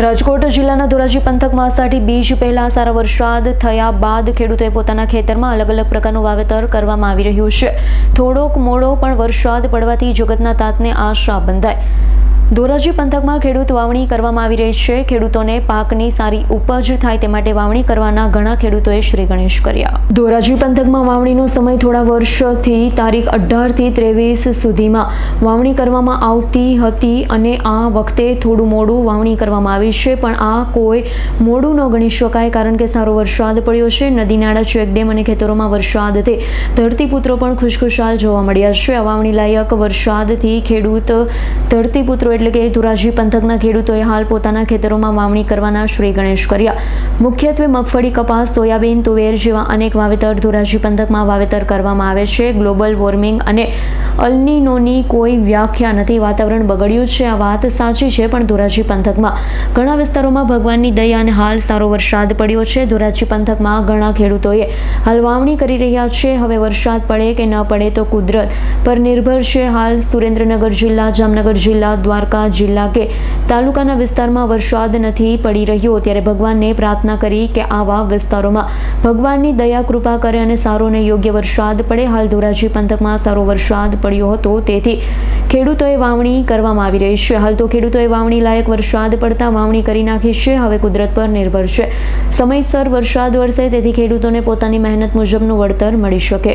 રાજકોટ જિલ્લાના ધોરાજી પંથકમાં અષાઢી બીજ પહેલા સારા વરસાદ થયા બાદ ખેડૂતોએ પોતાના ખેતરમાં અલગ અલગ પ્રકારનું વાવેતર કરવામાં આવી રહ્યું છે। થોડોક મોડો પણ વરસાદ પડવાથી જગતના તાતને આશા બંધાય। ધોરાજી પંથકમાં ખેડૂત વાવણી કરવામાં આવી રહી છે। ખેડૂતોને પાકની સારી ઉપજ થાય તે માટે વાવણી કરવાના ઘણા ખેડૂતોએ શ્રી ગણેશ કર્યા। ધોરાજી પંથકમાં વાવણીનો સમય થોડા વર્ષથી તારીખ 18 થી 23 સુધીમાં વાવણી કરવામાં આવતી હતી અને આ વખતે થોડું મોડું વાવણી કરવામાં આવી છે, પણ આ કોઈ મોડું ન ગણી શકાય કારણ કે સારો વરસાદ પડ્યો છે। નદી નાળા ચેકડેમ અને ખેતરોમાં વરસાદથી ધરતીપુત્રો પણ ખુશખુશાલ જોવા મળ્યા છે। આ વાવણી લાયક વરસાદથી ખેડૂત ધરતીપુત્રો એટલે કે ધોરાજી પંથકના ખેડૂતોએ હાલ પોતાના ખેતરોમાં વાવણી કરવાના શ્રી ગણેશ કર્યા। મુખ્યત્વે મગફળી, કપાસ, સોયાબીન, તુવેર જેવા અનેક વાવેતર ધોરાજી પંથકમાં વાવેતર કરવામાં આવે છે। ગ્લોબલ વોર્મિંગ અને અલ્નીનોની કોઈ વ્યાખ્યા નથી, વાતાવરણ બગડ્યું છે, આ વાત સાચી છે, પણ ધોરાજી પંથકમાં ઘણા વિસ્તારોમાં ભગવાનની દયા અને હાલ સારો વરસાદ પડ્યો છે। ધોરાજી પંથકમાં ઘણા ખેડૂતોએ હાલ વાવણી કરી રહ્યા છે। હવે વરસાદ પડે કે ન પડે તો કુદરત પર નિર્ભર છે। હાલ સુરેન્દ્રનગર જિલ્લા, જામનગર જિલ્લા, દ્વારકા જિલ્લા કે તાલુકાના વિસ્તારમાં વરસાદ નથી પડી રહ્યો, ત્યારે ભગવાનને પ્રાર્થના કરી કે આવા વિસ્તારોમાં ભગવાનની દયા કૃપા કરે અને સારો અને યોગ્ય વરસાદ પડે। હાલ ધોરાજી પંથકમાં સારો વરસાદ પડ્યો હતો, તેથી ખેડૂતોએ વાવણી કરવામાં આવી રહી છે। હાલ તો ખેડૂતોએ વાવણી લાયક વરસાદ પડતા વાવણી કરી નાખી છે। હવે કુદરત પર નિર્ભર છે, સમયસર વરસાદ વરસે તેથી ખેડૂતોને પોતાની મહેનત મુજબનું વળતર મળી શકે।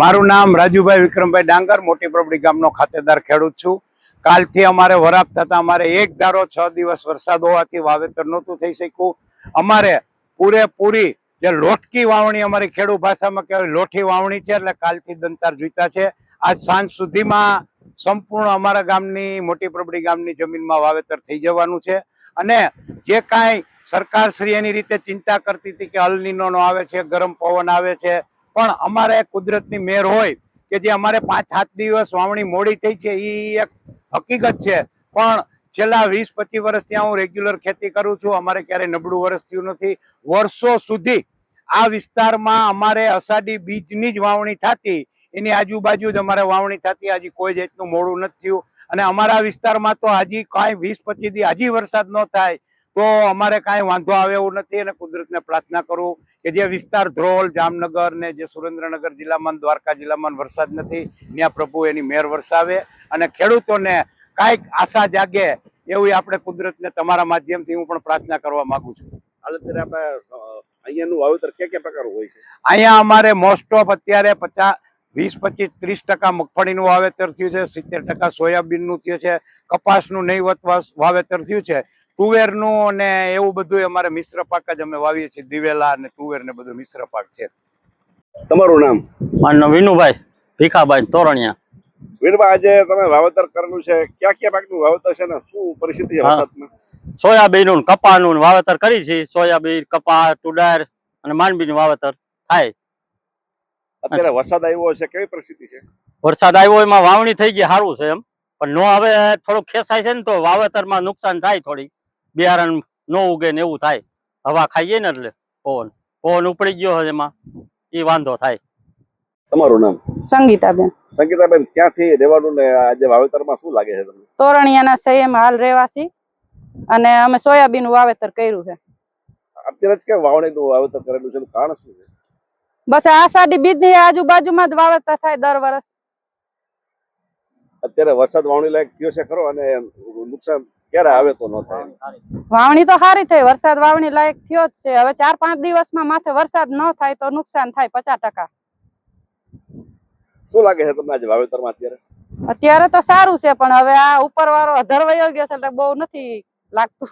મારું નામ રાજુભાઈ વિક્રમભાઈ ડાંગર, મોટી પ્રોપર્ટી ગામનો ખાતેદાર ખેડૂત છું। કાલથી અમારે વરાપ થતા અમારે એક ધારો 6 દિવસ વરસાદ હોવાથી વાવેતર નહોતું થઈ શક્યું। અમારે પૂરેપૂરી જે લોટકી વાવણી, અમારી ખેડૂત ભાષામાં કહેવાય લોઠી વાવણી છે, એટલે કાલથી દંતાર જોઈતા છે। આજ સાંજ સુધીમાં સંપૂર્ણ અમારા ગામની મોટી પ્રોપર્ટી ગામની જમીનમાં વાવેતર થઈ જવાનું છે। અને જે કાંઈ સરકારશ્રી એની રીતે ચિંતા કરતી હતી કે અલ્નીનો આવે છે, ગરમ પવન આવે છે, પણ અમારે કુદરતની મહેર હોય કે જે અમારે 5-7 દિવસ વાવણી મોડી થઈ છે એ એક હકીકત છે। પણ છેલ્લા 20-25 વર્ષથી હું રેગ્યુલર ખેતી કરું છું, અમારે ક્યારેય નબળું વર્ષ થયું નથી। વર્ષો સુધી આ વિસ્તારમાં અમારે અષાઢી બીજની જ વાવણી થતી, એની આજુબાજુ જ અમારે વાવણી થતી, હજી કોઈ જાતનું મોડું નથી થયું। અને અમારા વિસ્તારમાં તો હજી કાંઈ 20-25 દી હજી વરસાદ ન થાય તો અમારે કાંઈ વાંધો આવે એવું નથી। અને કુદરતને પ્રાર્થના કરું કે જે વિસ્તાર ધ્રોલ, જામનગર ને જે સુરેન્દ્રનગર જિલ્લામાં, દ્વારકા જિલ્લામાં વરસાદ નથી, ત્યાં પ્રભુ એની મહેર વરસાવે અને ખેડૂતોને કાંઈક આશા જાગે એવી આપણે કુદરતને તમારા માધ્યમથી હું પણ પ્રાર્થના કરવા માંગુ છું। અહીંયાનું વાવેતર કયા પ્રકારનું હોય છે? અહીંયા અમારે મોસ્ટ ઓફ અત્યારે 20-25-30% મગફળીનું વાવેતર થયું છે, 70% સોયાબીનનું થયું છે, કપાસનું નહીવત વાવેતર થયું છે, તુવેરનું અને એવું બધું અમારે મિશ્ર પાક જ અમે વાવીએ છીએ। દિવેલા અને તુવેર ને બધું મિશ્ર પાક છે। તમારું નામ? મારું નામ વિનુભાઈ ભીખાભાઈ તોરણિયા। વિનુભાઈ, આજે તમે વાવેતર કરેલું છે, કયા પાકનું વાવેતર છે ને શું પરિસ્થિતિ છે વરસાદમાં? સોયાબીન, કપાનું વાવેતર કરી છે। સોયાબીન, કપા, તુડાર અને માંડવીનું વાવેતર થાય। અત્યારે વરસાદ આવ્યો છે, કેવી પરિસ્થિતિ છે? વરસાદ આવ્યો એમાં વાવણી થઈ ગઈ, સારું છે એમ, પણ નો હવે થોડુંક ખેંચાય છે ને તો વાવેતરમાં નુકસાન થાય, થોડી બિયારણ નો ઉગે ને એવું થાય, હવા ખાઈએ ને એટલે પવન ઉપડી ગયો હોય એમાં એ વાંધો થાય। તમારું નામ? સંગીતાબેન। સંગીતાબેન, ક્યાંથી રહેવાનું ને આજે વાવેતરમાં શું લાગે છે તમને? તોરણિયાના સૈયમાં હાલ રહેવાસી અને અમે સોયાબીન નું વાવેતર કર્યું છે। અત્યારે જ કે વાવણીનું વાવેતર કરેલું છે, કારણ શું છે? બસ આષાઢી બીજની આજુબાજુમાં જ વાવેતર થાય દર વર્ષ। અત્યારે વરસાદ વાવણી લાયક થયો છે ખરો, અને નુકસાન ક્યારે આવે તો ન થાય? વાવણી તો સારી થઈ, વરસાદ વાવણી લાયક થયો જ છે। હવે 4-5 દિવસમાં માથે વરસાદ ન થાય તો નુકસાન થાય 50%। શું લાગે છે તમને આજે વાવેતરમાં? અત્યારે તો સારું છે, પણ હવે આ ઉપર વાળો અધર વયો ગયો છે એટલે બહુ નથી લાગતું।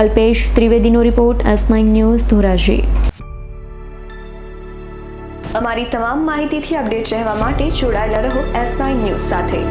અલ્પેશ ત્રિવેદીનો રિપોર્ટ, S9 ન્યૂઝ, ધોરાજી। અમારી તમામ માહિતીથી અપડેટ રહેવા માટે જોડાયેલા રહો S9 ન્યૂઝ સાથે।